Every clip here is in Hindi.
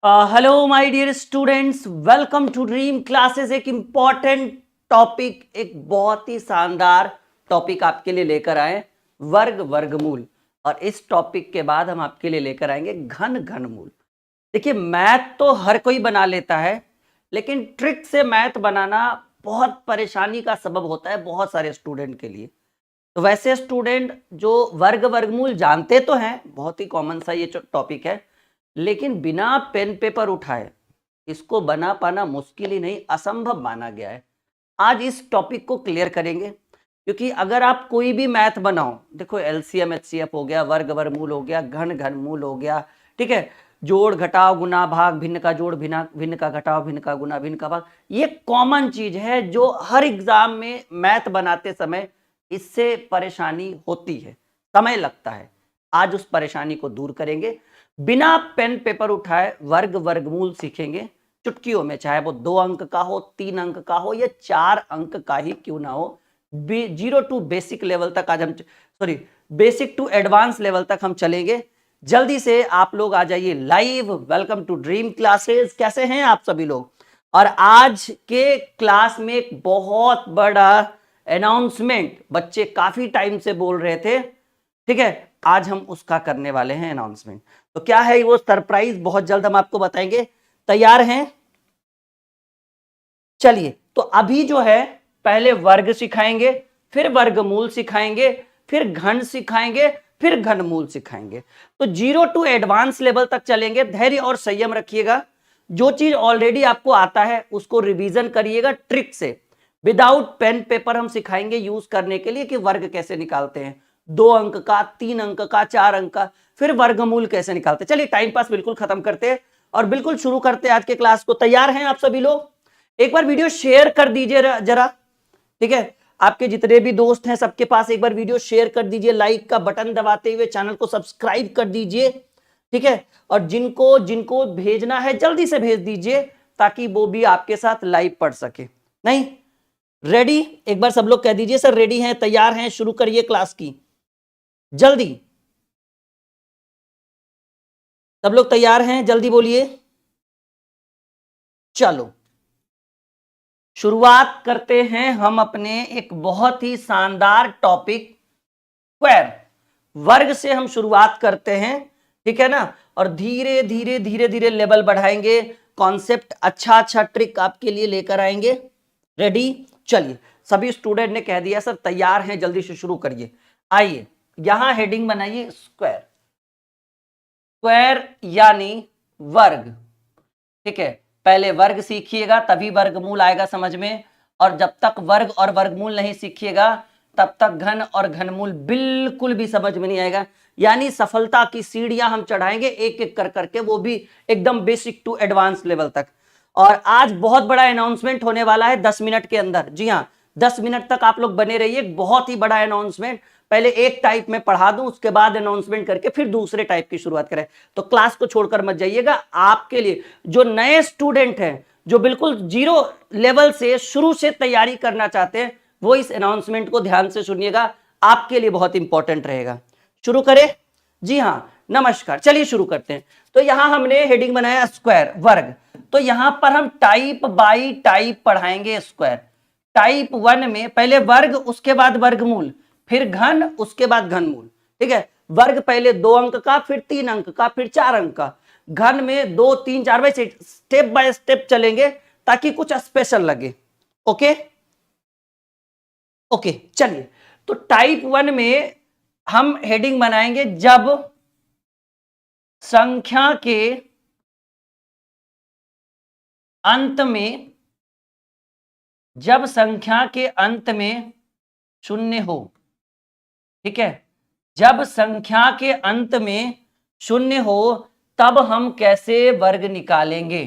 Hello my dear students, welcome to dream classes. एक इम्पॉर्टेंट टॉपिक, एक बहुत ही शानदार टॉपिक आपके लिए लेकर आए, वर्ग वर्गमूल। और इस टॉपिक के बाद हम आपके लिए लेकर आएंगे घन घनमूल। देखिए, मैथ तो हर कोई बना लेता है, लेकिन ट्रिक से मैथ बनाना बहुत परेशानी का सबब होता है बहुत सारे स्टूडेंट के लिए। तो वैसे स्टूडेंट जो वर्ग वर्गमूल जानते तो हैं, बहुत ही कॉमन सा ये टॉपिक है, लेकिन बिना पेन पेपर उठाए इसको बना पाना मुश्किल ही नहीं, असंभव माना गया है। आज इस टॉपिक को क्लियर करेंगे, क्योंकि अगर आप कोई भी मैथ बनाओ, देखो एलसीएम एचसीएफ हो गया, वर्ग वर्गमूल हो गया, घन घनमूल हो गया, ठीक है, जोड़ घटाव गुना भाग, भिन्न का जोड़ भिन्न भिन्न का घटाव, भिन्न का गुना भिन्न का भाग, ये कॉमन चीज है जो हर एग्जाम में मैथ बनाते समय इससे परेशानी होती है, समय लगता है। आज उस परेशानी को दूर करेंगे, बिना पेन पेपर उठाए वर्ग वर्गमूल सीखेंगे चुटकियों में, चाहे वो 2 अंक का हो, 3 अंक का हो या 4 अंक का ही क्यों ना हो। 0 टू बेसिक लेवल तक आज हम बेसिक टू एडवांस लेवल तक हम चलेंगे। जल्दी से आप लोग आ जाइए live. Welcome to dream classes. कैसे हैं आप सभी लोग? और आज के क्लास में एक बहुत बड़ा अनाउंसमेंट, बच्चे काफी टाइम से बोल रहे थे, ठीक है, आज हम उसका करने वाले हैं अनाउंसमेंट। तो क्या है वो सरप्राइज, बहुत जल्द हम आपको बताएंगे। तैयार हैं? चलिए, तो अभी जो है पहले वर्ग सिखाएंगे, फिर वर्गमूल सिखाएंगे, फिर घन सिखाएंगे, फिर घनमूल सिखाएंगे। तो 0 टू एडवांस लेवल तक चलेंगे। धैर्य और संयम रखिएगा। जो चीज ऑलरेडी आपको आता है उसको रिवीजन करिएगा ट्रिक से। विदाउट पेन पेपर हम सिखाएंगे यूज करने के लिए कि वर्ग कैसे निकालते हैं, 2 अंक का, 3 अंक का, 4 अंक का, फिर वर्गमूल कैसे निकालते हैं। चलिए, टाइम पास बिल्कुल खत्म करते हैं और बिल्कुल शुरू करते हैं आज के क्लास को। तैयार हैं आप सभी लोग? एक बार वीडियो शेयर कर दीजिए जरा, ठीक है, आपके जितने भी दोस्त हैं सबके पास एक बार वीडियो शेयर कर दीजिए, लाइक का बटन दबाते हुए चैनल को सब्सक्राइब कर दीजिए, ठीक है। और जिनको जिनको भेजना है जल्दी से भेज दीजिए, ताकि वो भी आपके साथ लाइव पढ़ सके। नहीं रेडी? एक बार सब लोग कह दीजिए सर रेडी हैं, तैयार हैं, शुरू करिए क्लास की जल्दी। सब लोग तैयार हैं? जल्दी बोलिए। चलो शुरुआत करते हैं हम अपने एक बहुत ही शानदार टॉपिक स्क्वायर, वर्ग से हम शुरुआत करते हैं, ठीक है ना। और धीरे धीरे धीरे धीरे लेवल बढ़ाएंगे, कॉन्सेप्ट अच्छा अच्छा ट्रिक आपके लिए लेकर आएंगे। रेडी? चलिए, सभी स्टूडेंट ने कह दिया सर तैयार हैं, जल्दी से शुरू करिए। आइए, यहां हेडिंग बनाइए स्क्वायर। स्क्वायर यानी वर्ग, ठीक है। पहले वर्ग सीखिएगा तभी वर्गमूल आएगा समझ में, और जब तक वर्ग और वर्गमूल नहीं सीखिएगा तब तक घन और घनमूल बिल्कुल भी समझ में नहीं आएगा। यानी सफलता की सीढ़ियां हम चढ़ाएंगे एक एक कर करके, वो भी एकदम बेसिक टू एडवांस लेवल तक। और आज बहुत बड़ा अनाउंसमेंट होने वाला है 10 मिनट के अंदर। जी हाँ, 10 मिनट तक आप लोग बने रहिए। बहुत ही बड़ा अनाउंसमेंट, पहले एक टाइप में पढ़ा दूं, उसके बाद अनाउंसमेंट करके फिर दूसरे टाइप की शुरुआत करें। तो क्लास को छोड़कर मत जाइएगा। आपके लिए जो नए स्टूडेंट हैं, जो बिल्कुल 0 लेवल से शुरू से तैयारी करना चाहते हैं, वो इस अनाउंसमेंट को ध्यान से सुनिएगा, आपके लिए बहुत इंपॉर्टेंट रहेगा। शुरू करें? जी हाँ, नमस्कार। चलिए शुरू करते हैं। तो यहां हमने हेडिंग बनाया स्क्वायर, वर्ग। तो यहां पर हम टाइप बाई टाइप पढ़ाएंगे स्क्वायर। टाइप 1 में पहले वर्ग, उसके बाद वर्गमूल, फिर घन, उसके बाद घनमूल, ठीक है। वर्ग पहले 2 अंक का, फिर 3 अंक का, फिर 4 अंक का। घन में 2 3 4, वैसे स्टेप बाय स्टेप चलेंगे ताकि कुछ स्पेशल लगे। ओके ओके, चलिए। तो टाइप 1 में हम हेडिंग बनाएंगे जब संख्या के अंत में, जब संख्या के अंत में शून्य हो, ठीक है। जब संख्या के अंत में शून्य हो तब हम कैसे वर्ग निकालेंगे,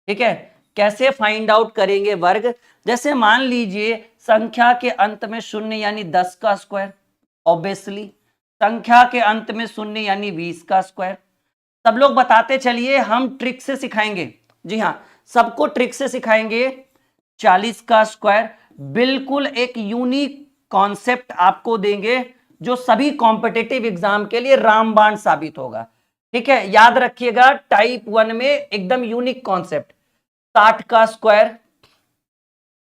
ठीक है, कैसे फाइंड आउट करेंगे वर्ग। जैसे मान लीजिए संख्या के अंत में शून्य यानी 10 का स्क्वायर, ऑब्वियसली संख्या के अंत में शून्य यानी 20 का स्क्वायर। सब लोग बताते चलिए, हम ट्रिक से सिखाएंगे। जी हाँ, सबको ट्रिक से सिखाएंगे। 40 का स्क्वायर, बिल्कुल एक यूनिक कॉन्सेप्ट आपको देंगे जो सभी कॉम्पिटिटिव एग्जाम के लिए रामबाण साबित होगा। ठीक है, याद रखिएगा टाइप 1 में एकदम यूनिक कॉन्सेप्ट, 60 का स्क्वायर,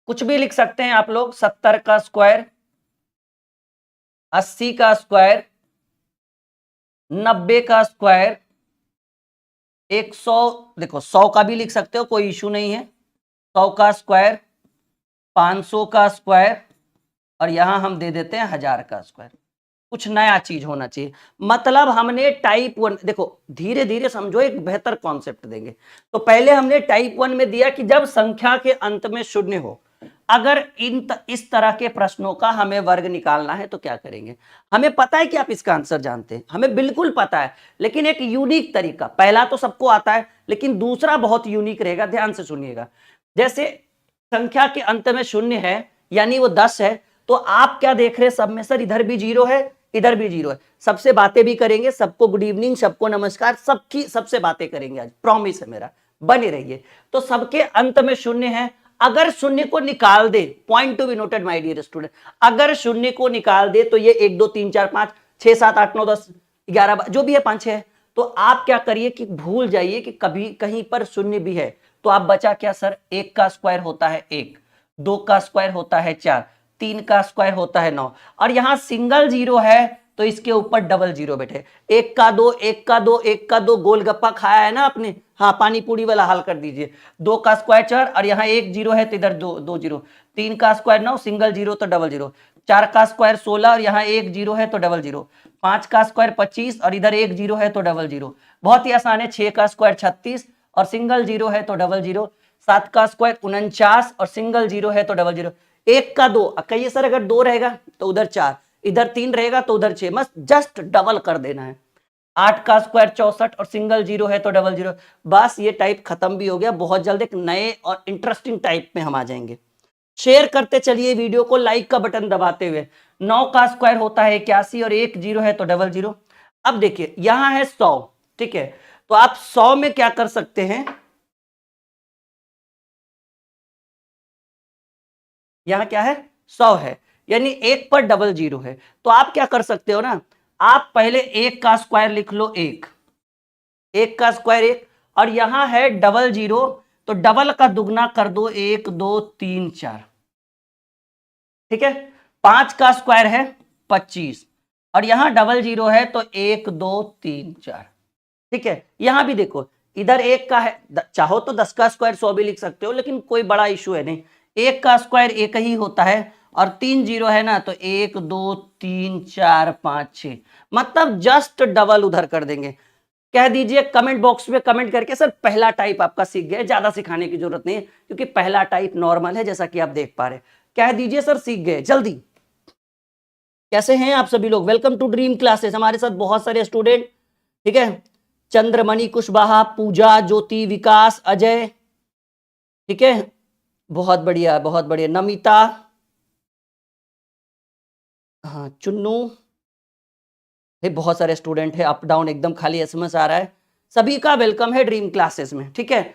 कुछ भी लिख सकते हैं आप लोग, 70 का स्क्वायर, 80 का स्क्वायर, 90 का स्क्वायर, 100, देखो 100 का भी लिख सकते हो, कोई इशू नहीं है, 100 का स्क्वायर, 500 का स्क्वायर, और यहां हम दे देते हैं 1000 का स्क्वायर। कुछ नया चीज होना चाहिए, मतलब हमने टाइप 1, देखो धीरे धीरे समझो, एक बेहतर कॉन्सेप्ट देंगे। तो पहले हमने टाइप 1 में दिया कि जब संख्या के अंत में शून्य हो, अगर इस तरह के प्रश्नों का हमें वर्ग निकालना है तो क्या करेंगे। हमें पता है कि आप इसका आंसर जानते हैं, हमें बिल्कुल पता है, लेकिन एक यूनिक तरीका, पहला तो सबको आता है लेकिन दूसरा बहुत यूनिक रहेगा, ध्यान से सुनिएगा। जैसे संख्या के अंत में शून्य है, यानी वो 10 है, तो आप क्या देख रहे हैं सब में, सर इधर भी 0 है, इधर भी 0 है। सबसे बातें भी करेंगे, सबको गुड इवनिंग, सबको नमस्कार, सबसे बातें करेंगे आज, प्रॉमिस है मेरा, बने रहिए। तो सबके अंत में शून्य है, अगर शून्य को निकाल दे, point to be noted my dear student, अगर शून्य को निकाल दे तो ये 1 2 3 4 5 6 7 8 9 10 11 जो भी है 5 6 है, तो आप क्या करिए कि भूल जाइए कि कभी कहीं पर शून्य भी है। तो आप बचा क्या सर, 1 का स्क्वायर होता है 1, 2 का स्क्वायर होता है 4, 3 का स्क्वायर होता है 9, और यहां सिंगल 0 है तो इसके ऊपर डबल 0 बैठे, 1 का 2 1 का 2 1 का 2, गोलगप्पा खाया है ना आपने, हाँ पानी पूरी वाला हल कर दीजिए। 2 का स्क्वायर 4, और यहाँ 1 0 है तो इधर 2 0, 3 का स्क्वायर 9, सिंगल 0 तो डबल 0, 4 का स्क्वायर 16 और यहाँ 1 0 है तो डबल 0, 5 का स्क्वायर 25 और इधर 1 0 है तो डबल 0, बहुत ही आसान है। 6 का स्क्वायर 36 और सिंगल 0 है तो डबल 0, 7 का स्क्वायर 49 और सिंगल 0 है तो डबल 0, 1 का 2, कहिए सर अगर 2 रहेगा तो उधर 4, इधर 3 रहेगा तो उधर 6, बस जस्ट डबल कर देना है। 8 का स्क्वायर 64 और सिंगल 0 है तो डबल 0, बस ये टाइप खत्म भी हो गया। बहुत जल्द एक नए और इंटरेस्टिंग टाइप में हम आ जाएंगे। शेयर करते चलिए वीडियो को, लाइक का बटन दबाते हुए। 9 का स्क्वायर होता है 81 और 1 0 है तो डबल 0। अब देखिए यहां है 100, ठीक है, तो आप 100 में क्या कर सकते हैं, यहां क्या है 100 है, यानी 1 पर डबल 0 है, तो आप क्या कर सकते हो ना, आप पहले 1 का स्क्वायर लिख लो, 1 का स्क्वायर 1, और यहां है डबल 0, तो डबल का दुगना कर दो, 1 2 3 4, ठीक है। 5 का स्क्वायर है 25 और यहां डबल 0 है तो 1 2 3 4, ठीक है। यहां भी देखो इधर 1 का है, चाहो तो 10 का स्क्वायर 100 भी लिख सकते हो, लेकिन कोई बड़ा इशू है नहीं। 1 का स्क्वायर 1 ही होता है और 3 0 है ना, तो 1 2 3 4 5 6, मतलब जस्ट डबल उधर कर देंगे। कह दीजिए कमेंट बॉक्स में कमेंट करके, सर पहला टाइप आपका सीख गए, ज्यादा सिखाने की जरूरत नहीं है क्योंकि पहला टाइप नॉर्मल है, जैसा कि आप देख पा रहे। कह दीजिए सर सीख गए जल्दी। कैसे हैं आप सभी लोग, वेलकम टू ड्रीम क्लासेस। हमारे साथ बहुत सारे स्टूडेंट, ठीक है, चंद्रमणि कुशवाहा, पूजा, ज्योति, विकास, अजय, ठीक है, बहुत बढ़िया बहुत बढ़िया, नमिता, हाँ चुन्नू, बहुत सारे स्टूडेंट है, अप डाउन एकदम खाली एसएमएस आ रहा है। सभी का वेलकम है ड्रीम क्लासेस में, ठीक है।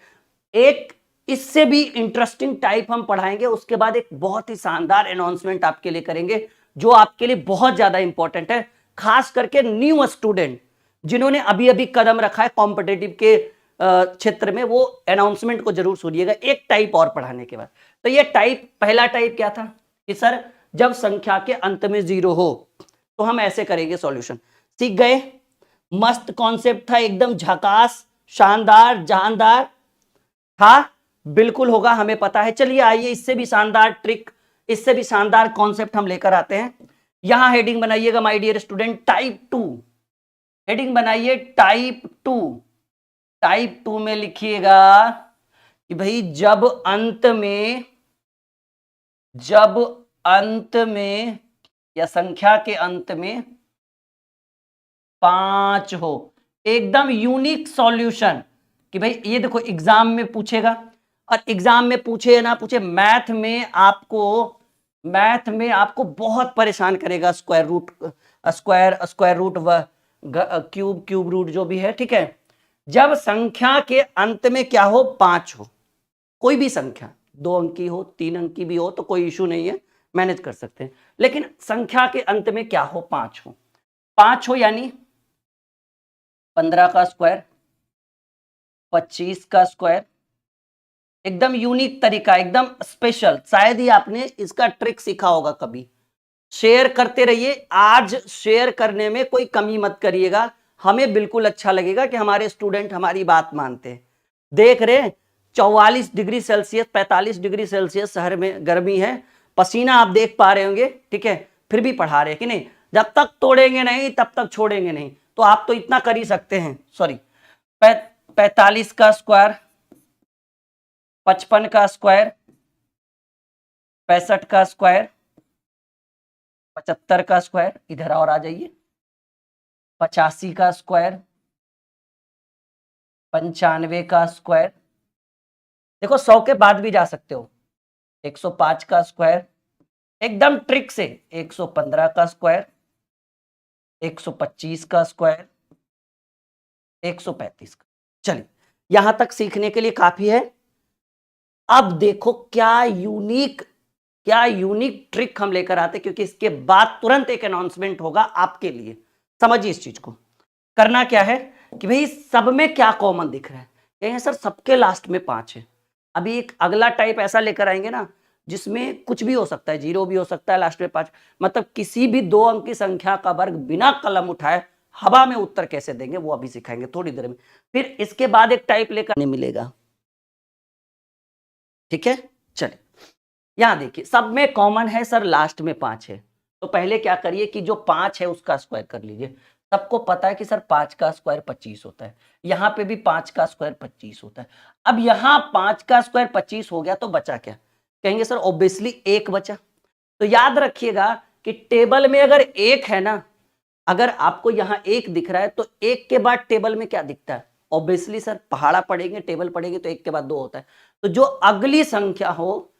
एक इससे भी इंटरेस्टिंग टाइप हम पढ़ाएंगे, उसके बाद एक बहुत ही शानदार अनाउंसमेंट आपके लिए करेंगे जो आपके लिए बहुत ज्यादा इंपॉर्टेंट है, खास करके न्यू स्टूडेंट जिन्होंने अभी अभी कदम रखा है कॉम्पिटेटिव के क्षेत्र में, वो अनाउंसमेंट को जरूर सुनिएगा एक टाइप और पढ़ाने के बाद। तो ये टाइप, पहला टाइप क्या था कि सर जब संख्या के अंत में 0 हो तो हम ऐसे करेंगे सॉल्यूशन। सीख गए, मस्त कॉन्सेप्ट था, एकदम झकास, शानदार, जानदार था, बिल्कुल होगा हमें पता है। चलिए आइए इससे भी शानदार ट्रिक, इससे भी शानदार कॉन्सेप्ट हम लेकर आते हैं। यहां हेडिंग बनाइएगा my dear student, type 2, heading बनाइए टाइप 2। टाइप 2 में लिखिएगा कि भाई जब अंत में या संख्या के अंत में 5 हो, एकदम यूनिक सॉल्यूशन। कि भाई ये देखो एग्जाम में पूछेगा, और एग्जाम में पूछे ना पूछे, मैथ में आपको बहुत परेशान करेगा, स्क्वायर रूट व क्यूब रूट जो भी है, ठीक है। जब संख्या के अंत में क्या हो, 5 हो, कोई भी संख्या 2 अंकी हो 3 अंकी भी हो तो कोई इशू नहीं है, मैनेज कर सकते हैं। लेकिन संख्या के अंत में क्या हो, 5 हो, 5 हो यानी 15 का स्क्वायर, 25 का स्क्वायर। एकदम यूनिक तरीका, एकदम स्पेशल, शायद ही आपने इसका ट्रिक सीखा होगा कभी। शेयर करते रहिए, आज शेयर करने में कोई कमी मत करिएगा, हमें बिल्कुल अच्छा लगेगा कि हमारे स्टूडेंट हमारी बात मानते हैं। देख रहे 44 डिग्री सेल्सियस, 45 डिग्री सेल्सियस शहर में गर्मी है, पसीना आप देख पा रहे होंगे, ठीक है, फिर भी पढ़ा रहे कि नहीं। जब तक तोड़ेंगे नहीं तब तक छोड़ेंगे नहीं, तो आप तो इतना कर ही सकते हैं। सॉरी, 45 का स्क्वायर, 55 का स्क्वायर, 65 का स्क्वायर, 75 का स्क्वायर, इधर और आ जाइए, 85 का स्क्वायर, 95 का स्क्वायर। देखो 100 के बाद भी जा सकते हो, 105 का स्क्वायर, एकदम ट्रिक से 115 का स्क्वायर, 125 का स्क्वायर, 135 का। चलिए, यहां तक सीखने के लिए काफी है। अब देखो क्या यूनिक ट्रिक हम लेकर आते, क्योंकि इसके बाद तुरंत एक अनाउंसमेंट होगा आपके लिए। समझिए इस चीज को। करना क्या है कि भाई सब में क्या कॉमन दिख रहा है, कहेंगे सर सबके लास्ट में 5 है। अभी एक अगला टाइप ऐसा लेकर आएंगे ना जिसमें कुछ भी हो सकता है, 0 भी हो सकता है, लास्ट में 5, मतलब किसी भी 2 अंक की संख्या का वर्ग बिना कलम उठाए हवा में उत्तर कैसे देंगे, वो अभी सिखाएंगे थोड़ी देर में। फिर इसके बाद एक टाइप लेकर मिलेगा, ठीक है। चलिए, यहां देखिए सब में कॉमन है सर, लास्ट में 5 है, तो पहले क्या करिए कि जो 5 है उसका स्क्वायर कर लीजिए। सबको पता है कि सर 5 का स्क्वायर 25 होता है, यहां पे भी 5 का स्क्वायर 25 होता है। अब यहां 5 का स्क्वायर 25 हो गया तो बचा क्या, कहेंगे सर ऑब्वियसली 1 बचा। तो याद रखिएगा कि टेबल में अगर 1 है ना, अगर आपको यहां 1 दिख रहा है तो 1 के बाद टेबल में क्या दिखता है, ऑब्वियसली सर पहाड़ा पढ़ेंगे, टेबल पढ़ेंगे तो 1 के बाद 2 होता है। तो जो अगली संख्या हो,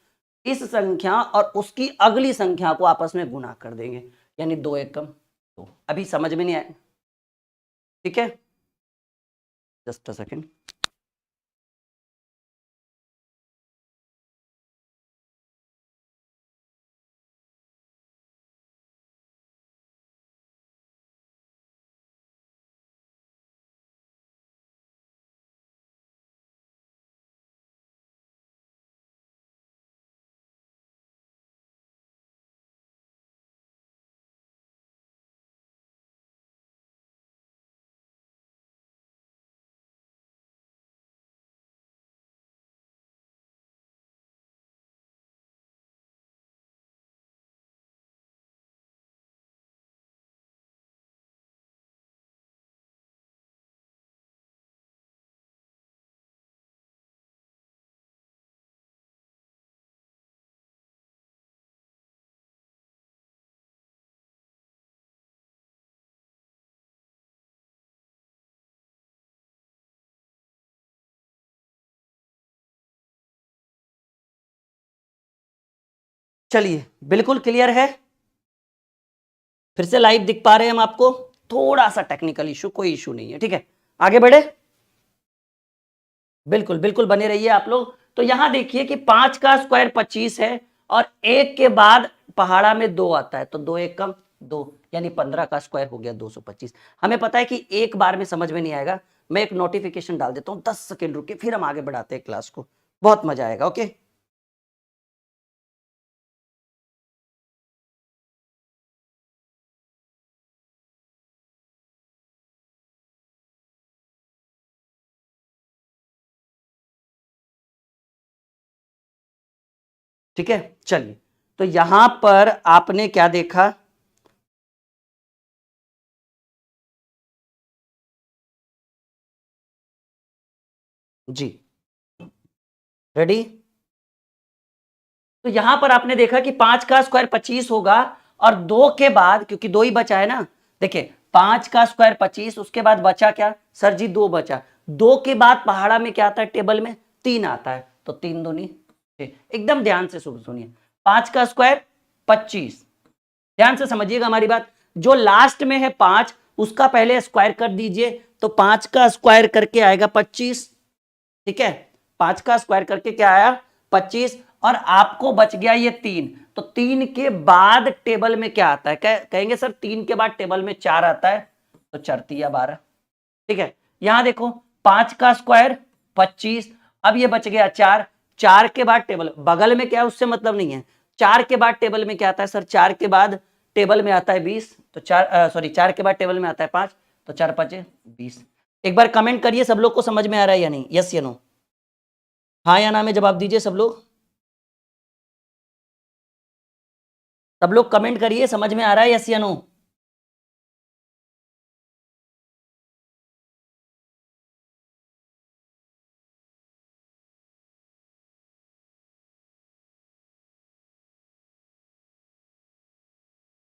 इस संख्या और उसकी अगली संख्या को आपस में गुणा कर देंगे, यानी 2 एकम 2। अभी समझ में नहीं आया, ठीक है, जस्ट अ सेकेंड। चलिए, बिल्कुल क्लियर है, फिर से लाइव दिख पा रहे हैं हम आपको, थोड़ा सा टेक्निकल इशू, कोई इशू नहीं है, ठीक है। आगे बढ़े, बिल्कुल बिल्कुल बने रहिए आप लोग। तो यहां देखिए कि 5 का स्क्वायर 25 है और 1 के बाद पहाड़ा में 2 आता है, तो 2 एकम 2, यानी 15 का स्क्वायर हो गया 225। हमें पता है कि एक बार में समझ में नहीं आएगा, मैं एक नोटिफिकेशन डाल देता हूं, 10 सेकेंड रुके, फिर हम आगे बढ़ाते हैं क्लास को, बहुत मजा आएगा। ओके, ठीक है। चलिए, तो यहां पर आपने क्या देखा, जी रेडी। तो यहां पर आपने देखा कि 5 का स्क्वायर 25 होगा और 2 के बाद, क्योंकि 2 ही बचा है ना, देखिए 5 का स्क्वायर 25, उसके बाद बचा क्या सर जी, 2 बचा। 2 के बाद पहाड़ा में क्या आता है, टेबल में 3 आता है, तो 3 दूनी 6। एकदम ध्यान से सुनिए, 5 का स्क्वायर 25, ध्यान से समझिएगा हमारी बात। जो लास्ट में है 5, उसका पहले स्क्वायर कर दीजिए, तो 5 का स्क्वायर करके आएगा 25, ठीक है। 5 का स्क्वायर करके क्या आया 25, और आपको बच गया ये 3। तो 3 के बाद टेबल में क्या आता है, कहेंगे सर 3 के बाद टेबल में 4 आता है, तो 4 तिया 12, ठीक है, यहां देखो 5 का स्क्वायर 25, अब ये बच गया 4, 4 के बाद टेबल बगल में क्या है उससे मतलब नहीं है, 4 के बाद टेबल में क्या आता है सर, 4 के बाद टेबल में आता है 20, तो 4 के बाद टेबल में आता है 5, तो 4 5 20। एक बार कमेंट करिए सब लोग को समझ में आ रहा है या नहीं, यस या नो, हाँ या ना में जवाब दीजिए सब लोग, सब लोग कमेंट करिए समझ में आ रहा है यस या नो।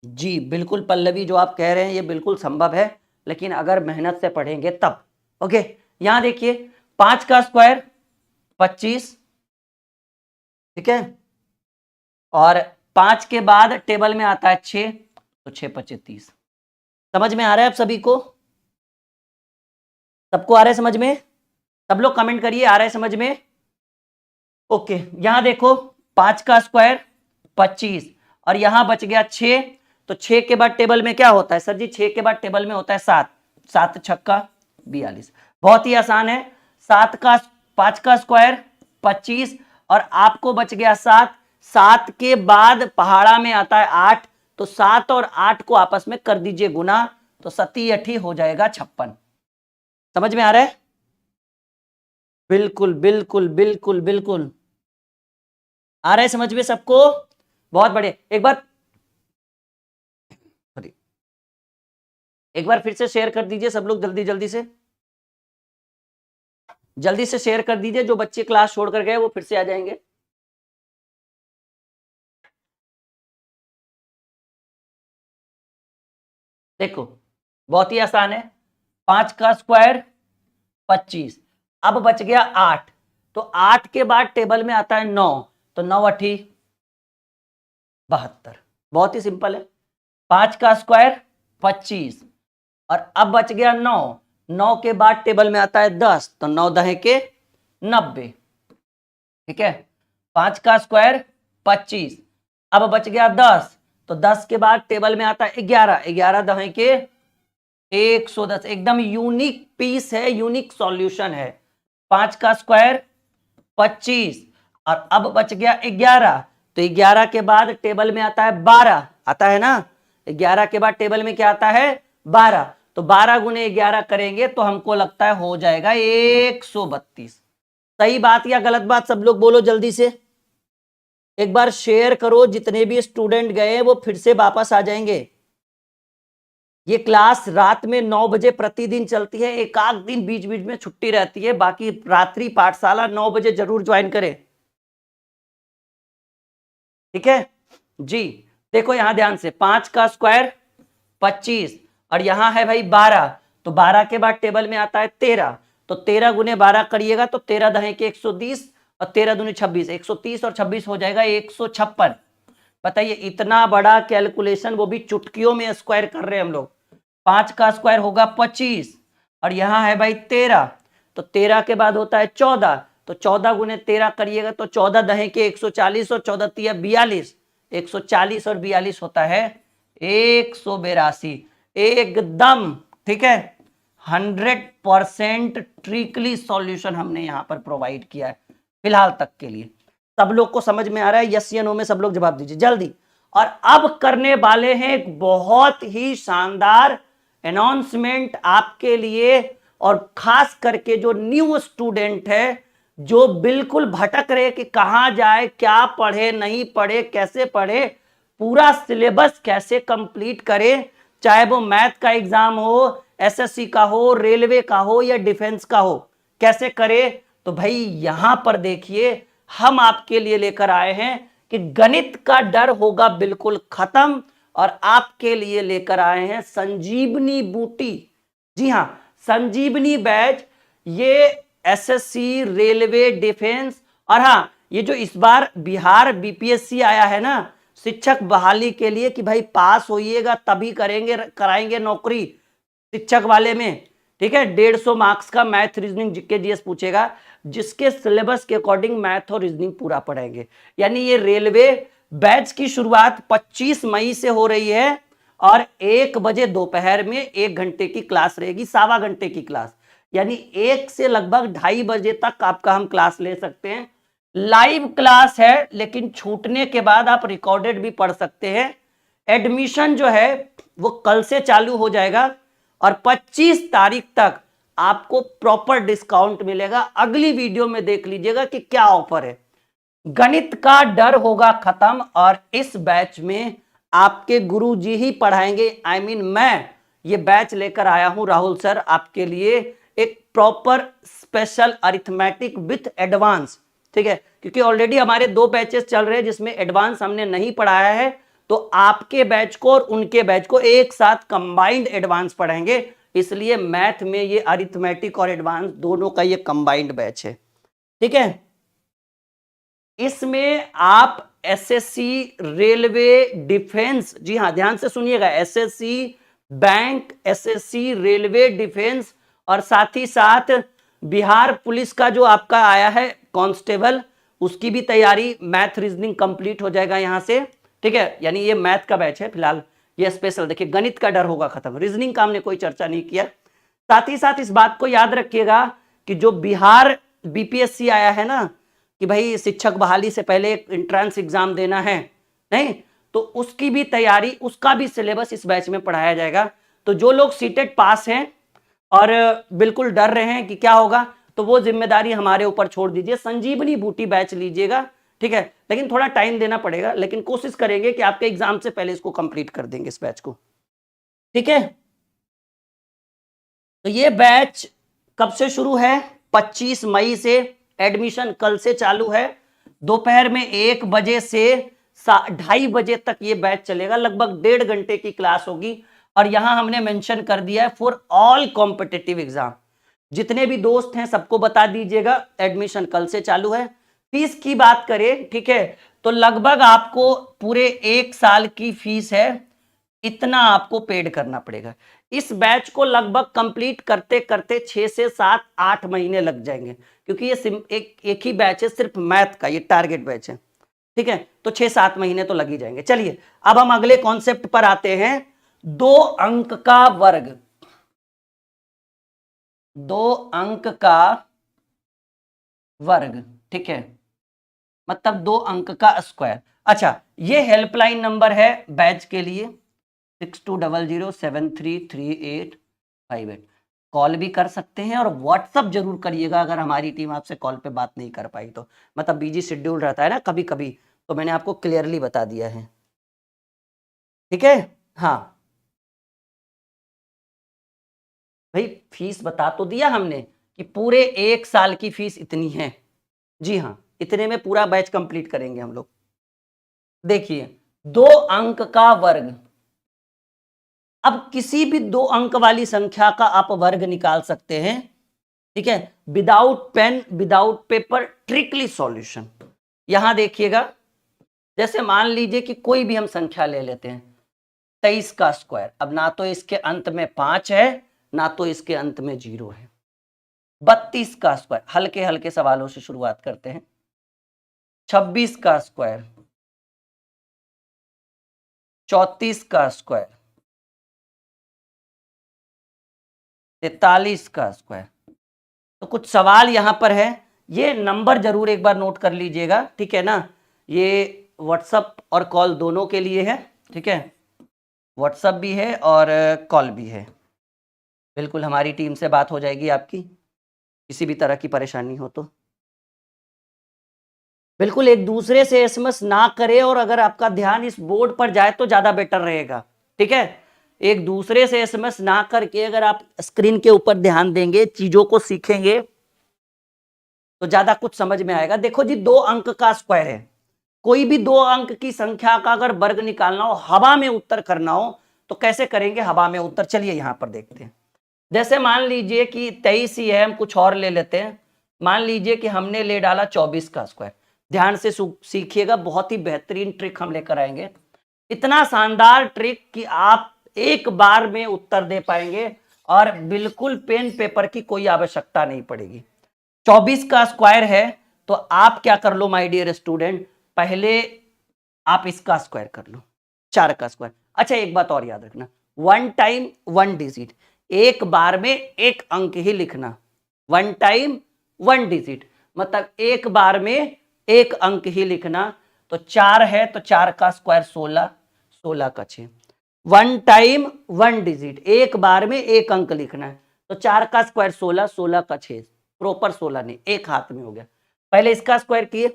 जी बिल्कुल पल्लवी, जो आप कह रहे हैं ये बिल्कुल संभव है, लेकिन अगर मेहनत से पढ़ेंगे तब। ओके, यहां देखिए 5 का स्क्वायर 25, ठीक है, और 5 के बाद टेबल में आता है 6, तो 6 5 30। समझ में आ रहा है आप सभी को, सबको आ रहा है समझ में, सब लोग कमेंट करिए आ रहा है समझ में। ओके, यहां देखो 5 का स्क्वायर 25 और यहां बच गया 6, तो 6 के बाद टेबल में क्या होता है सर जी, 6 के बाद टेबल में होता है 7, 7 छक्का 42, बहुत ही आसान है। 5 का स्क्वायर 25 और आपको बच गया 7, 7 के बाद पहाड़ा में आता है 8, तो 7 और 8 को आपस में कर दीजिए गुना, तो 7 8 हो जाएगा 56। समझ में आ रहा है, बिल्कुल बिल्कुल बिल्कुल बिल्कुल आ रहा है समझ में सबको, बहुत बढ़िया। एक बार फिर से शेयर कर दीजिए सब लोग, जल्दी जल्दी से शेयर कर दीजिए, जो बच्चे क्लास छोड़ कर गए वो फिर से आ जाएंगे। देखो बहुत ही आसान है, 5 का स्क्वायर 25, अब बच गया 8, तो 8 के बाद टेबल में आता है 9, तो 9 8 72, बहुत ही सिंपल है। 5 का स्क्वायर 25 और अब बच गया 9, 9 के बाद टेबल में आता है 10, तो 9 10 के 90, ठीक है। 5 का स्क्वायर 25, अब बच गया 10, तो 10 के बाद टेबल में आता है 11, 11 10 के 110, एकदम यूनिक पीस है, यूनिक सॉल्यूशन है। 5 का स्क्वायर 25 और अब बच गया 11, तो 11 के बाद टेबल में आता है 12, आता है ना, 11 के बाद टेबल में क्या आता है 12, तो 12 गुने 11 करेंगे तो हमको लगता है हो जाएगा 132। सही बात या गलत बात सब लोग बोलो जल्दी से, एक बार शेयर करो, जितने भी स्टूडेंट गए वो फिर से वापस आ जाएंगे। ये क्लास रात में 9 बजे प्रतिदिन चलती है, एक आध दिन बीच बीच में छुट्टी रहती है, बाकी रात्रि पाठशाला 9 बजे जरूर ज्वाइन करें, ठीक है जी। देखो यहां ध्यान से, 5 का स्क्वायर 25 और यहां है भाई 12, तो 12 के बाद टेबल में आता है 13, तो 13 गुने 12 करिएगा तो 13 दहे के 120 और 13 दूनी 26, 130 और 26 हो जाएगा 156। बताइए इतना बड़ा कैलकुलेशन वो भी चुटकियों में स्क्वायर कर रहे हैं हम लोग। 5 का स्क्वायर होगा 25 और यहां है भाई 13, तो 13 के बाद होता है 14, तो 14 गुने 13 करिएगा तो 14 दहे के 140 और 14 तिया 42, 140 और 42 होता है 182, एकदम ठीक है। 100% ट्रिकली सॉल्यूशन हमने यहां पर प्रोवाइड किया है फिलहाल तक के लिए। सब लोग को समझ में आ रहा है, यस या नो में सब लोग जवाब दीजिए जल्दी। और अब करने वाले हैं एक बहुत ही शानदार अनाउंसमेंट आपके लिए, और खास करके जो न्यू स्टूडेंट है, जो बिल्कुल भटक रहे कि कहां जाए, क्या पढ़े, नहीं पढ़े, कैसे पढ़े, पूरा सिलेबस कैसे कंप्लीट करे, चाहे वो मैथ का एग्जाम हो, एसएससी का हो, रेलवे का हो या डिफेंस का हो, कैसे करे। तो भाई यहां पर देखिए हम आपके लिए लेकर आए हैं कि गणित का डर होगा बिल्कुल खत्म, और आपके लिए लेकर आए हैं संजीवनी बूटी। जी हां, संजीवनी बैच, ये एसएससी, रेलवे, डिफेंस, और हां ये जो इस बार बिहार बीपीएससी आया है ना शिक्षक बहाली के लिए, कि भाई पास होइएगा तभी कराएंगे नौकरी शिक्षक वाले में, ठीक है। 150 मार्क्स का मैथ, रीजनिंग, जीके, जीएस पूछेगा, जिसके सिलेबस के अकॉर्डिंग मैथ और रीजनिंग पूरा पढ़ेंगे। यानी ये रेलवे बैच की शुरुआत 25 मई से हो रही है और 1 बजे दोपहर में 1 घंटे की क्लास रहेगी, 1.25 घंटे की क्लास, यानी 1 से लगभग 2:30 बजे तक आपका हम क्लास ले सकते हैं। लाइव क्लास है, लेकिन छूटने के बाद आप रिकॉर्डेड भी पढ़ सकते हैं। एडमिशन जो है वो कल से चालू हो जाएगा और 25 तारीख तक आपको प्रॉपर डिस्काउंट मिलेगा। अगली वीडियो में देख लीजिएगा कि क्या ऑफर है। गणित का डर होगा खत्म और इस बैच में आपके गुरुजी ही पढ़ाएंगे। मैं ये बैच लेकर आया हूं राहुल सर आपके लिए, एक proper special arithmetic with advance, ठीक है, क्योंकि ऑलरेडी हमारे 2 बैचेस चल रहे हैं जिसमें एडवांस हमने नहीं पढ़ाया है, तो आपके बैच को और उनके बैच को एक साथ कंबाइंड एडवांस पढ़ाएंगे। इसलिए मैथ में ये अरिथमेटिक और एडवांस दोनों का ये कंबाइंड बैच है, ठीक है। इसमें आप एसएससी, रेलवे, डिफेंस, जी हां ध्यान से सुनिएगा, SSC, bank, SSC, railway, defence और साथ ही साथ बिहार पुलिस का जो आपका आया है कांस्टेबल, उसकी भी तैयारी, मैथ रीजनिंग कंप्लीट हो जाएगा यहां से, ठीक है। यानी ये मैथ का बैच है फिलहाल, ये स्पेशल। देखिए गणित का डर होगा खत्म, रीजनिंग का हमने कोई चर्चा नहीं किया। साथ ही साथ इस बात को याद रखिएगा कि जो बिहार बीपीएससी आया है ना कि भाई शिक्षक बहाली से पहले एक एंट्रेंस एग्जाम देना है, नहीं तो उसकी भी तैयारी, उसका भी सिलेबस इस बैच में पढ़ाया जाएगा। तो जो लोग सीटेट पास हैं और बिल्कुल डर रहे हैं कि क्या होगा, तो वो जिम्मेदारी हमारे ऊपर छोड़ दीजिए, संजीवनी बूटी बैच लीजिएगा, ठीक है। लेकिन थोड़ा टाइम देना पड़ेगा, लेकिन कोशिश करेंगे कि आपके एग्जाम से पहले इसको कंप्लीट कर देंगे इस बैच को, ठीक है। तो ये बैच कब से शुरू है? 25 मई से। एडमिशन कल से चालू है, दोपहर में 1 बजे से 2:30 बजे तक ये बैच चलेगा, लगभग 1.5 घंटे की क्लास होगी। और यहां हमने मेंशन कर दिया है फॉर ऑल कॉम्पिटिटिव एग्जाम। जितने भी दोस्त हैं सबको बता दीजिएगा, एडमिशन कल से चालू है। फीस की बात करें, ठीक है, तो लगभग आपको पूरे 1 साल की फीस है, इतना आपको पेड करना पड़ेगा। इस बैच को लगभग कंप्लीट करते करते 6 से 7-8 महीने लग जाएंगे, क्योंकि ये एक ही बैच है सिर्फ मैथ का, ये टारगेट बैच है, ठीक है। तो 6-7 महीने तो लग ही जाएंगे। चलिए अब हम अगले कॉन्सेप्ट पर आते हैं। 2 अंक का वर्ग, 2 अंक का वर्ग, ठीक है, मतलब 2 अंक का स्क्वायर। अच्छा, ये हेल्पलाइन नंबर है बैच के लिए 6200733858। कॉल भी कर सकते हैं और व्हाट्सअप जरूर करिएगा अगर हमारी टीम आपसे कॉल पे बात नहीं कर पाई तो, मतलब बिजी शेड्यूल रहता है ना कभी कभी, तो मैंने आपको क्लियरली बता दिया है, ठीक है। हाँ भाई, फीस बता तो दिया हमने कि पूरे 1 साल की फीस इतनी है। जी हाँ, इतने में पूरा बैच कंप्लीट करेंगे हम लोग। देखिए 2 अंक का वर्ग, अब किसी भी 2 अंक वाली संख्या का आप वर्ग निकाल सकते हैं, ठीक है, without pain without paper, trickly solution. यहां देखिएगा, जैसे मान लीजिए कि कोई भी हम संख्या ले लेते हैं, 23 का स्क्वायर। अब ना तो इसके अंत में 5 है, ना तो इसके अंत में 0 है। 32 का स्क्वायर, हल्के हल्के सवालों से शुरुआत करते हैं। 26 का स्क्वायर, 34 का स्क्वायर, 43 का स्क्वायर। तो कुछ सवाल यहां पर है, ये नंबर जरूर एक बार नोट कर लीजिएगा, ठीक है ना। ये व्हाट्सएप और कॉल दोनों के लिए है, ठीक है, व्हाट्सएप भी है और कॉल भी है। बिल्कुल हमारी टीम से बात हो जाएगी आपकी, किसी भी तरह की परेशानी हो तो। बिल्कुल एक दूसरे से एसएमएस ना करें, और अगर आपका ध्यान इस बोर्ड पर जाए तो ज्यादा बेटर रहेगा, ठीक है। एक दूसरे से एसएमएस ना करके अगर आप स्क्रीन के ऊपर ध्यान देंगे, चीजों को सीखेंगे, तो ज्यादा कुछ समझ में आएगा। देखो जी, 2 अंक का स्क्वायर है, कोई भी 2 अंक की संख्या का अगर वर्ग निकालना हो, हवा में उत्तर करना हो, तो कैसे करेंगे हवा में उत्तर? चलिए यहां पर देखते हैं। जैसे मान लीजिए कि 23 ही है, हम कुछ और ले लेते हैं। मान लीजिए कि हमने ले डाला 24 का स्क्वायर। ध्यान से सीखिएगा, बहुत ही बेहतरीन ट्रिक हम लेकर आएंगे, इतना शानदार ट्रिक कि आप एक बार में उत्तर दे पाएंगे और बिल्कुल पेन पेपर की कोई आवश्यकता नहीं पड़ेगी। 24 का स्क्वायर है, तो आप क्या कर लो माय डियर स्टूडेंट, पहले आप इसका स्क्वायर कर लो, 4 का स्क्वायर। अच्छा एक बात और याद रखना, 1 टाइम 1 डिजिट, एक बार में एक अंक ही लिखना। 1 टाइम 1 डिजिट मतलब एक बार में एक अंक ही लिखना। तो 4 है तो 4 का स्क्वायर 16, 16 का 6। 1 टाइम 1 डिजिट, एक बार में एक अंक लिखना है, तो 4 का स्क्वायर 16, 16 का 6, प्रॉपर 16 नहीं, एक हाथ में हो गया। पहले इसका स्क्वायर किए,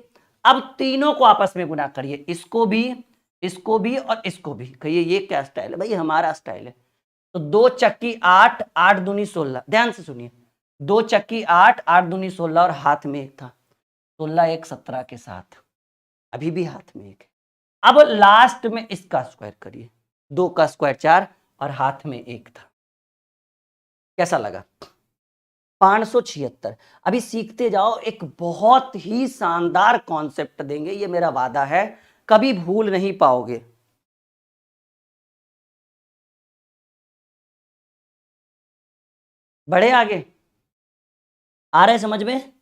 अब तीनों को आपस में गुना करिए, इसको भी और इसको भी। कहिए ये क्या स्टाइल है भाई? हमारा स्टाइल है। तो 2 चक्की 8, 8 दूनी 16, ध्यान से सुनिए, 2 चक्की 8, 8 दूनी 16 और हाथ में एक था, 16 एक 17 के साथ, अभी भी हाथ में एक है। अब लास्ट में इसका स्क्वायर करिए, 2 का स्क्वायर 4 और हाथ में एक था। कैसा लगा? 576। अभी सीखते जाओ, एक बहुत ही शानदार कॉन्सेप्ट देंगे, ये मेरा वादा है, कभी भूल नहीं पाओगे। बढ़े आगे? आ रहे समझ में?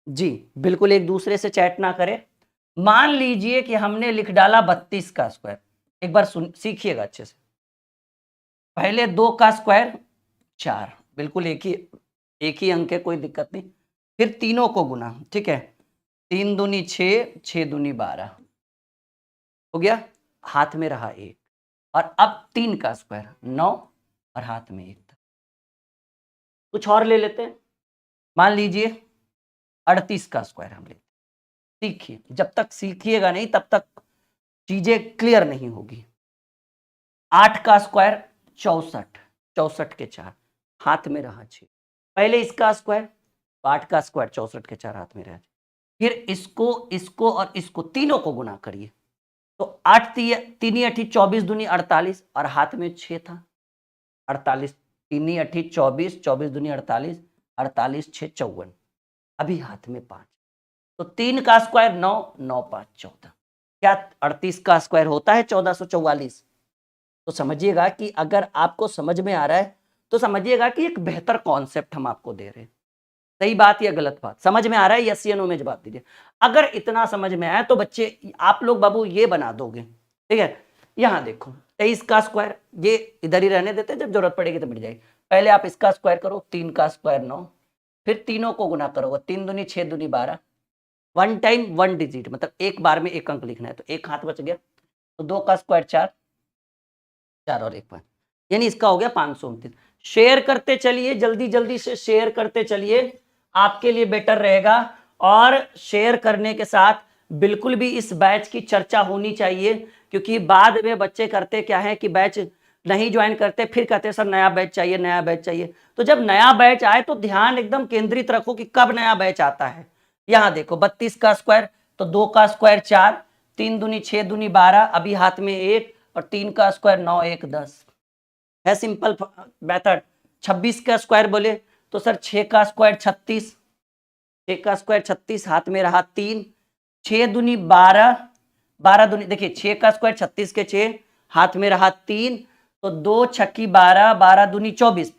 जी बिल्कुल, एक दूसरे से चैट ना करें। मान लीजिए कि हमने लिख डाला 32 का स्क्वायर, एक बार सुन सीखिएगा अच्छे से। पहले 2 का स्क्वायर 4, बिल्कुल एक ही अंक है, कोई दिक्कत नहीं। फिर तीनों को गुना, ठीक है, 3 दूनी 6, 6 दूनी 12 हो गया, हाथ में रहा एक। और अब 3 का स्क्वायर 9 और हाथ में एक था। कुछ और ले लेते हैं, मान लीजिए 38 का स्क्वायर हम लेते। सीखिए, जब तक सीखिएगा नहीं तब तक चीजें क्लियर नहीं होगी। 8 का स्क्वायर 64, 64 के 4, हाथ में रहा 6। पहले इसका स्क्वायर, 8 का स्क्वायर 64 के 4 हाथ में रहा 6। फिर इसको और इसको तीनों को गुना करिए, तो 8 तीनी अठी 24 दूनी 48 और हाथ में 6 था, 48 तीनी अठी 24, 24 दूनी 48, 48 6 54, अभी हाथ में 5। तो 3 का स्क्वायर 9, 9 5 14। क्या 38 का स्क्वायर होता है 1444? तो समझिएगा कि अगर आपको समझ में आ रहा है तो समझिएगा कि एक बेहतर कॉन्सेप्ट हम आपको दे रहे हैं। सही बात या गलत बात? समझ में आ रहा है? यस या नो में जवाब दीजिए। अगर इतना समझ में आया तो बच्चे आप लोग बाबू ये बना दोगे, ठीक है। यहां देखो 23 का स्क्वायर, ये इधर ही रहने देते, जब जरूरत पड़ेगी तो मिट जाएगी। पहले आप इसका स्क्वायर करो, 3 का स्क्वायर 9, फिर तीनों को गुना करोगे, 3 दूनी 6 दूनी 12। 1 टाइम 1 डिजिट मतलब एक बार में एक अंक लिखना है, तो एक हाथ बच गया। तो 2 का स्क्वायर 4, 4 और 1 5, यानी इसका हो गया 529। शेयर करते चलिए, जल्दी जल्दी से शेयर करते चलिए, आपके लिए बेटर रहेगा। और शेयर करने के साथ बिल्कुल भी इस बैच की चर्चा होनी चाहिए, क्योंकि बाद में बच्चे करते क्या है कि बैच नहीं ज्वाइन करते, फिर कहते सर नया बैच चाहिए, नया बैच चाहिए। तो जब नया बैच आए तो ध्यान एकदम केंद्रित रखो कि कब नया बैच आता है। यहां देखो 32 का स्क्वायर, तो 2 का स्क्वायर 4, 3 दूनी 6 दूनी 12, अभी हाथ में एक, और 3 का स्क्वायर 9 1 10 है, सिंपल मेथड। 26 का स्क्वायर बोले तो सर 6 का स्क्वायर 36, 6 का स्क्वायर 36, हाथ में रहा 3, 6 दूनी 12, 12 दूनी, देखिए 6 का स्क्वायर 36 के 6, हाथ में रहा 3, तो 2 छक्की 12, 12 दूनी 24।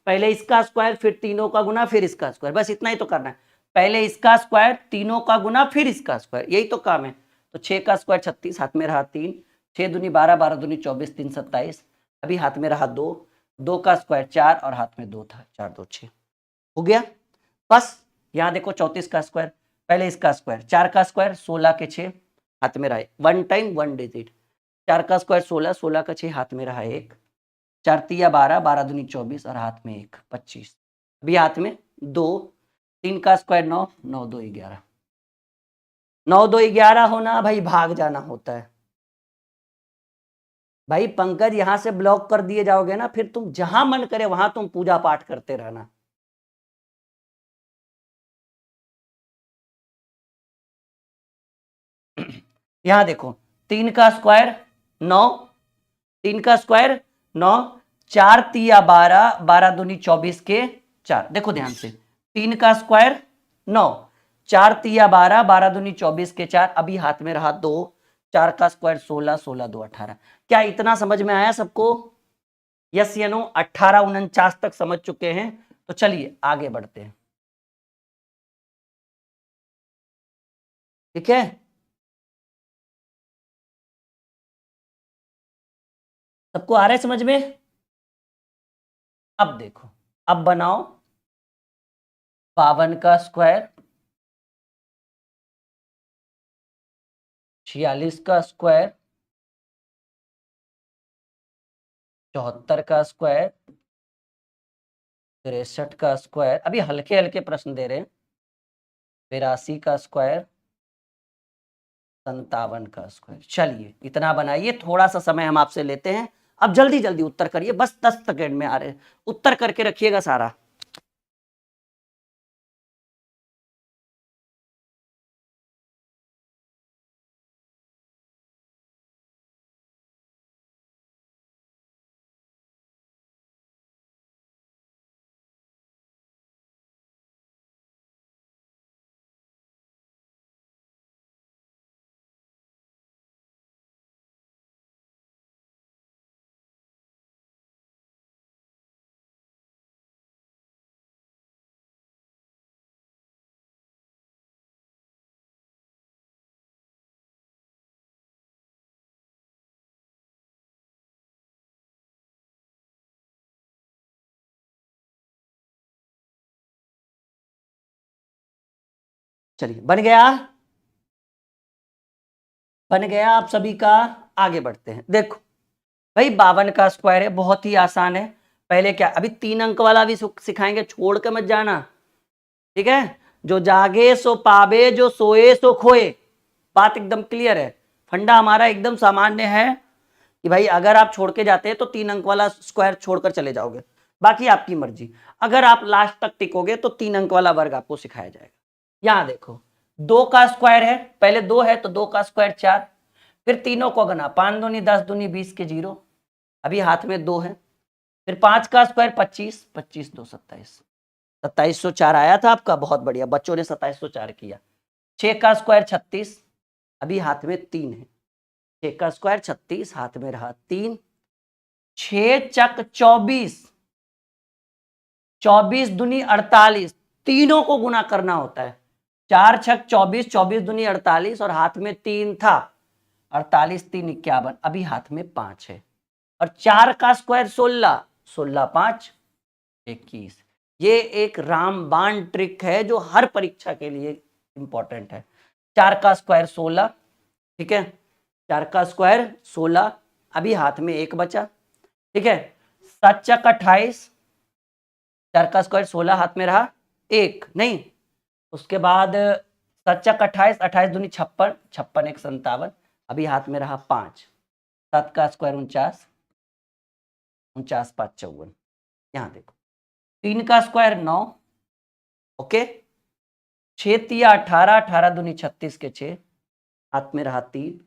पहले इसका स्क्वायर, फिर तीनों का गुना, फिर इसका स्क्वायर, बस इतना ही तो करना है। पहले इसका स्क्वायर, तीनों का गुना, फिर इसका स्क्वायर, यही तो काम है। तो 6 का स्क्वायर 36, हाथ में रहा 3, 6 दूनी 12, 12 दूनी 24, 3 27, अभी हाथ में रहा 2, 2 का स्क्वायर 4 और हाथ में 2 था, 4 2 6 हो गया। बस यहाँ देखो 34 का स्क्वायर, पहले इसका स्क्वायर, 4 का स्क्वायर 16 के 6, हाथ में रहा 1 टाइम 1 डिजिट, 4 का स्क्वायर 16, 16 का 6, हाथ में रहा 1, 4 तिया 12, 12 दूनी 24 और हाथ में 1 25, अभी हाथ में 2, 3 का स्क्वायर 9, 9 2 11, 9 2 11 होना भाई, भाग जाना होता है भाई। पंकज यहां से ब्लॉक कर दिए जाओगे ना, फिर तुम जहां मन करे वहां तुम पूजा पाठ करते रहना। यहां देखो 3 का स्क्वायर 9, 3 का स्क्वायर 9, 4 तिया 12, 12 दूनी 24 के 4, देखो ध्यान से, 3 का स्क्वायर 9, 4 तिया 12, 12 दूनी 24 के 4, अभी हाथ में रहा 2, 4 का स्क्वायर 16, 16 2 18। क्या इतना समझ में आया सबको? यस या नो? 18 49 तक समझ चुके हैं? तो चलिए आगे बढ़ते हैं, ठीक है। सबको आ रहा है समझ में? अब देखो, अब बनाओ 52 का स्क्वायर, 46 का स्क्वायर, 74 का स्क्वायर, 63 का स्क्वायर, अभी हल्के हल्के प्रश्न दे रहे हैं, 82 का स्क्वायर, 57 का स्क्वायर। चलिए इतना बनाइए, थोड़ा सा समय हम आपसे लेते हैं। अब जल्दी जल्दी उत्तर करिए, बस 10 सेकेंड में आ रहे हैं, उत्तर करके रखिएगा सारा। चलिए बन गया, बन गया आप सभी का। आगे बढ़ते हैं। देखो भाई 52 का स्क्वायर है, बहुत ही आसान है। पहले क्या, अभी 3 अंक वाला भी सिखाएंगे, छोड़ के मत जाना, ठीक है? जो जागे सो पावे, जो सोए सो खोए। बात एकदम क्लियर है, फंडा हमारा एकदम सामान्य है कि भाई अगर आप छोड़ के जाते हैं तो 3 अंक वाला स्क्वायर छोड़कर चले जाओगे, बाकी आपकी मर्जी। अगर आप लास्ट तक टिकोगे तो 3 अंक वाला वर्ग आपको सिखाया जाएगा। यहां देखो 2 का स्क्वायर है, पहले 2 है तो 2 का स्क्वायर 4, फिर तीनों को गना, 5 दूनी 10 दूनी 20 के 0, अभी हाथ में 2 है। फिर 5 का स्क्वायर 25, 25 2 27, 2704 आया था आपका, बहुत बढ़िया, बच्चों ने 2704 किया। 6 का स्क्वायर 36, अभी हाथ में 3 है। 6 का स्क्वायर 36, हाथ में रहा 3। 6 चक 24, 24 दूनी 48, तीनों को गुना करना होता है। 4 छक 24, 24 दूनी 48, और हाथ में 3 था, 48 3 51, अभी हाथ में 5 है। और 4 का स्क्वायर 16, 16 5 21। ये एक रामबाण ट्रिक है जो हर परीक्षा के लिए इंपॉर्टेंट है। 4 का स्क्वायर 16, ठीक है? 4 का स्क्वायर 16, अभी हाथ में 1 बचा, ठीक है? 7 चक 28, 4 का स्क्वायर 16, हाथ में रहा 1 नहीं। उसके बाद 7 चक 28, 28 दूनी 56, 56 1 57, अभी हाथ में रहा 5। 7 का स्क्वायर 49, 49 5 54। यहां देखो 3 का स्क्वायर 9, ओके। 6 तिया 18, 18 दूनी 36 के 6, हाथ में रहा 3,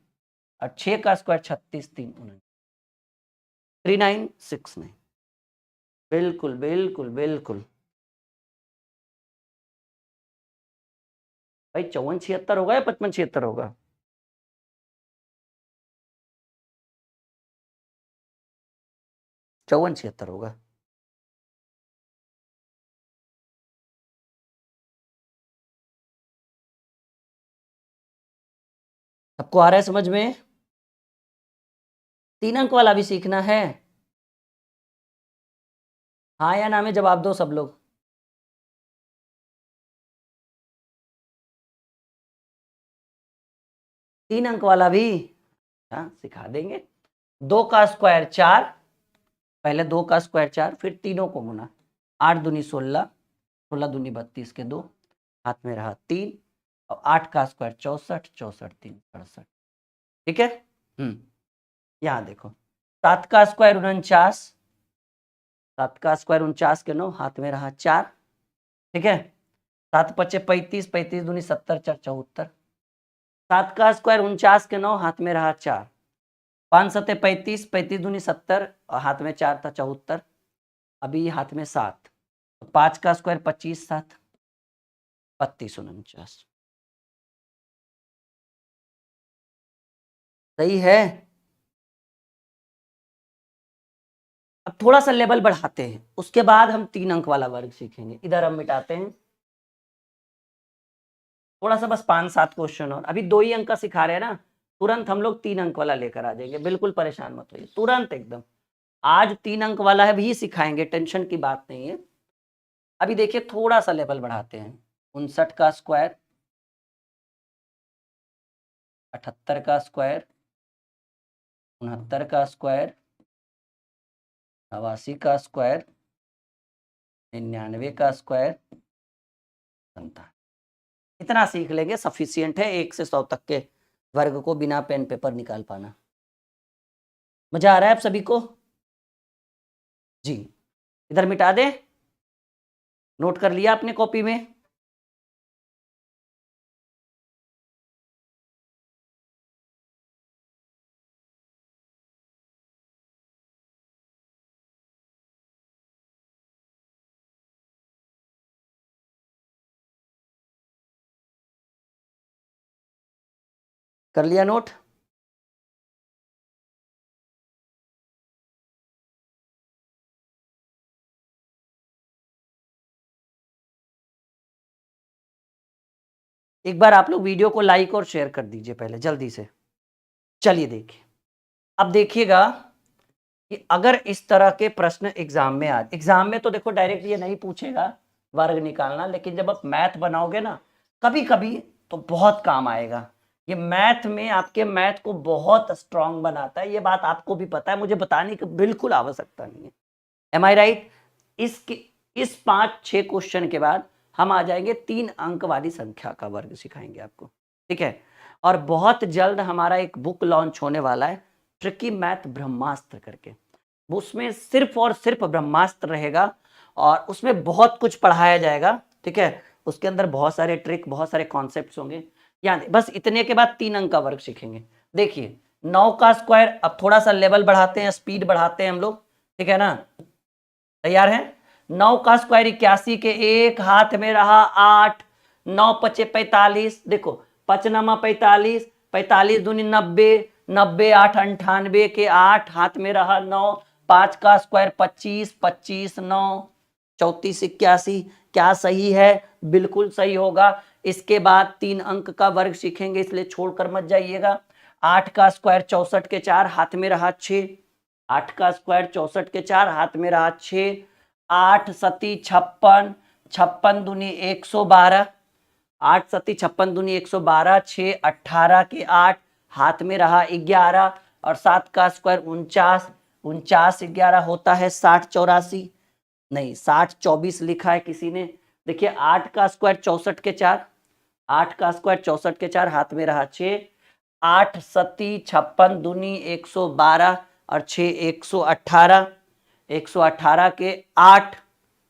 और 6 का स्क्वायर 36 3 3969। बिल्कुल बिल्कुल बिल्कुल भाई, 54 76 होगा या 55 76 होगा? 54 76 होगा। सबको आ रहा है समझ में? 3 अंक वाला भी सीखना है? हाँ या ना में जवाब दो सब लोग। 3 अंक वाला भी हाँ सिखा देंगे। 2 का स्क्वायर 4, पहले 2 का स्क्वायर 4, फिर तीनों को गुना, 8 दूनी 16, 16 दूनी 32 के 2, हाथ में रहा 3, और 8 का स्क्वायर 64, 64 3 68, ठीक है? यहाँ देखो 7 का स्क्वायर 49, 7 का स्क्वायर 49 के 9, हाथ में रहा 4, ठीक है? 7 पच्चे 35, 35 दूनी 70 4 74। 7 का स्क्वायर 49 के 9, हाथ में रहा 4, 5 सत्ते 35, 35 दूनी 70, और हाथ में 4 था 74, अभी हाथ में 7। 5 का स्क्वायर 25 7, 32 49। सही है। अब थोड़ा सा लेवल बढ़ाते हैं, उसके बाद हम 3 अंक वाला वर्ग सीखेंगे। इधर हम मिटाते हैं थोड़ा सा, बस 5 7 क्वेश्चन और। अभी 2 ही अंक का सिखा रहे हैं ना, तुरंत हम लोग 3 अंक वाला लेकर आ जाएंगे, बिल्कुल परेशान मत होइए, तुरंत एकदम आज 3 अंक वाला है भी सिखाएंगे, टेंशन की बात नहीं है। अभी देखिए थोड़ा सा लेवल बढ़ाते हैं। 59 का स्क्वायर, 78 का स्क्वायर, 69 का स्क्वायर, 89 का स्क्वायर, 99 का स्क्वायर, 57। इतना सीख लेंगे, सफिशियंट है 1 से 100 तक के वर्ग को बिना पेन पेपर निकाल पाना। मजा आ रहा है आप सभी को? जी, इधर मिटा दे, नोट कर लिया आपने कॉपी में? कर लिया नोट? एक बार आप लोग वीडियो को लाइक और शेयर कर दीजिए पहले जल्दी से। चलिए देखिए, अब देखिएगा कि अगर इस तरह के प्रश्न एग्जाम में तो देखो डायरेक्ट ये नहीं पूछेगा वर्ग निकालना, लेकिन जब आप मैथ बनाओगे ना कभी कभी तो बहुत काम आएगा। ये मैथ में आपके मैथ को बहुत स्ट्रांग बनाता है, ये बात आपको भी पता है, मुझे बताने की बिल्कुल आवश्यकता नहीं है। एम आई राइट? इस 5-6 क्वेश्चन के बाद हम आ जाएंगे 3 अंक वाली संख्या का वर्ग सिखाएंगे आपको, ठीक है? और बहुत जल्द हमारा एक बुक लॉन्च होने वाला है, ट्रिकी मैथ ब्रह्मास्त्र करके। उसमें सिर्फ और सिर्फ ब्रह्मास्त्र रहेगा और उसमें बहुत कुछ पढ़ाया जाएगा, ठीक है? उसके अंदर बहुत सारे ट्रिक, बहुत सारे कॉन्सेप्ट्स होंगे। यानी बस इतने के बाद 3 अंक का वर्ग सीखेंगे। देखिए 9 का स्क्वायर, अब थोड़ा सा लेवल बढ़ाते हैं, स्पीड बढ़ाते हैं हम लोग, ठीक है ना? तैयार है? 9 का स्क्वायर 81 के एक, हाथ में रहा 8, 9 पचे 45, देखो 5 9 45, 45 दूनी 90, 90 8 98 के 8, हाथ में रहा 9, 5 का स्क्वायर 25, 25 9 34 81। क्या सही है? बिल्कुल सही होगा। इसके बाद 3 अंक का वर्ग सीखेंगे, इसलिए छोड़कर मत जाइएगा। 8 का स्क्वायर 64 के 4, हाथ में रहा 6, 8 का स्क्वायर 64 के 4, हाथ में रहा 6, 8 सती 56, 56 दूनी 112, 8 सती 56 दूनी 112, 6 18 के 8, हाथ में रहा 11, और 7 का स्क्वायर 49, 49 11 होता है 60 84, नहीं 60 24 लिखा है किसी ने। देखिए 8 का स्क्वायर 64 के 4, 8 का स्क्वायर 64 के 4, हाथ में रहा 6, 8 सती 56 दूनी 112 और 6 118, 118 के 8,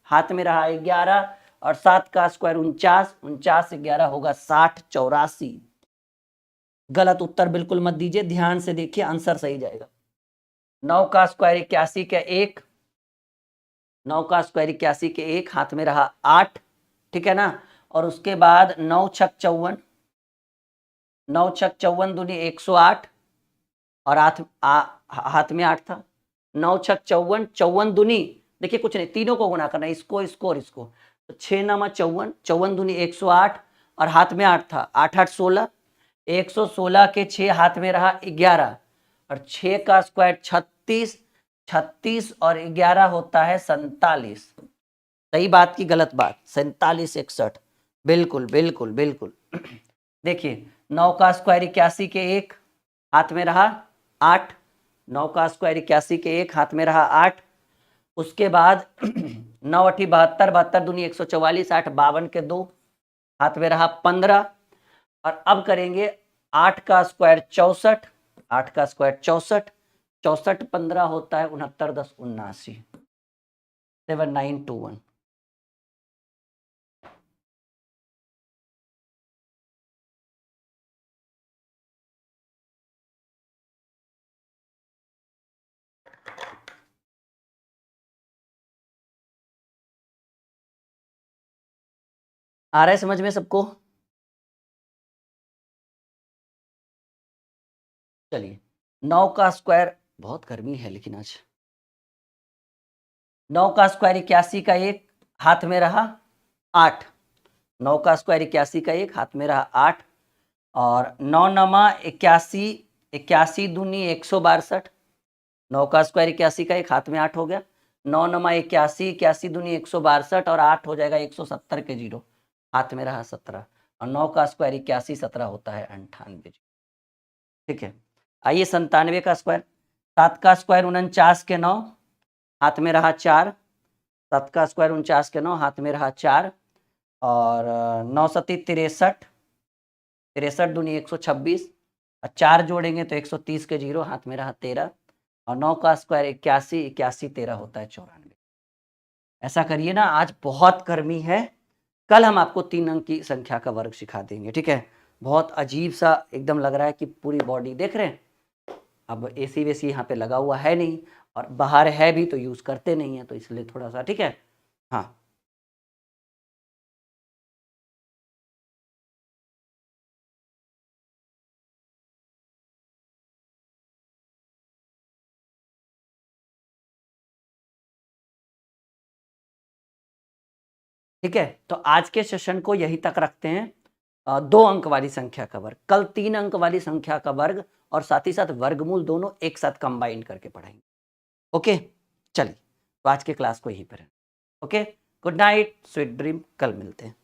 हाथ में रहा 11, और 7 का स्क्वायर 49, 49 11 होगा 60 84। गलत उत्तर बिल्कुल मत दीजिए, ध्यान से देखिए, आंसर सही जाएगा। 9 का स्क्वायर 81 के 1, 9 का स्क्वायर 81 के 1, हाथ में रहा 8, ठीक है ना? और उसके बाद 9 छक 54, 9 छक 54 दूनी 108, और हाथ में 8 था। 9 छक 54, 54 दूनी, देखिए कुछ नहीं, तीनों को गुना करना, इसको इसको और इसको, तो 6 9 54, 54 दूनी 108, और हाथ में 8 था, 8 8 16, 116 के 6, हाथ में रहा 11, और 6 का स्क्वायर 36, 36 और 11 होता है 47। सही बात की गलत बात? 47 61, बिल्कुल बिल्कुल बिल्कुल। देखिए 9 का स्क्वायर 81 के 1, हाथ में रहा 8, 9 का स्क्वायर 81 के 1, हाथ में रहा 8। उसके बाद 9 8 72, 72 दूनी 144, 8 52 के 2, हाथ में रहा 15। और अब करेंगे 8 का स्क्वायर 64, 8 का स्क्वायर 64, 64 15 होता है 69 10 79, 7921। आ रहा है समझ में सबको? चलिए 9 का स्क्वायर, बहुत गर्मी है लेकिन आज, 9 का स्क्वायर 81 का 1, हाथ में रहा 8, 9 का स्क्वायर 81 का 1, हाथ में रहा 8, और 9 नमा 81, 81 दूनी 162, 9 का स्क्वायर 81 का, एक हाथ में 8 हो गया, 9 नमा 81, 81 दूनी 162 और 8 हो जाएगा 170 के जीरो, हाथ में रहा 17 और 9 का स्क्वायर 81, 17 होता है 98। ठीक है, आइए 97 का स्क्वायर, 7 का स्क्वायर 49 के 9, हाथ में रहा 4, 7 का स्क्वायर 49 के 9, हाथ में रहा 4 और 9 सती 63, 63 दूनी 126 और 4 जोड़ेंगे तो 130 के जीरो, हाथ में रहा 13 और 9 का स्क्वायर 81, 81 13 होता है 94। ऐसा करिए ना, आज बहुत गर्मी है, कल हम आपको 3 अंक की संख्या का वर्ग सिखा देंगे। ठीक है, बहुत अजीब सा एकदम लग रहा है कि पूरी बॉडी देख रहे हैं, अब एसी वेसी यहाँ पे लगा हुआ है नहीं और बाहर है भी तो यूज करते नहीं है, तो इसलिए थोड़ा सा, ठीक है। हाँ ठीक है, तो आज के सेशन को यही तक रखते हैं। 2 अंक वाली संख्या का वर्ग, कल 3 अंक वाली संख्या का वर्ग और साथ ही साथ वर्गमूल दोनों एक साथ कंबाइन करके पढ़ाएंगे। ओके, चलिए तो आज के क्लास को यहीं पर है। Okay, good night, sweet dream, कल मिलते हैं।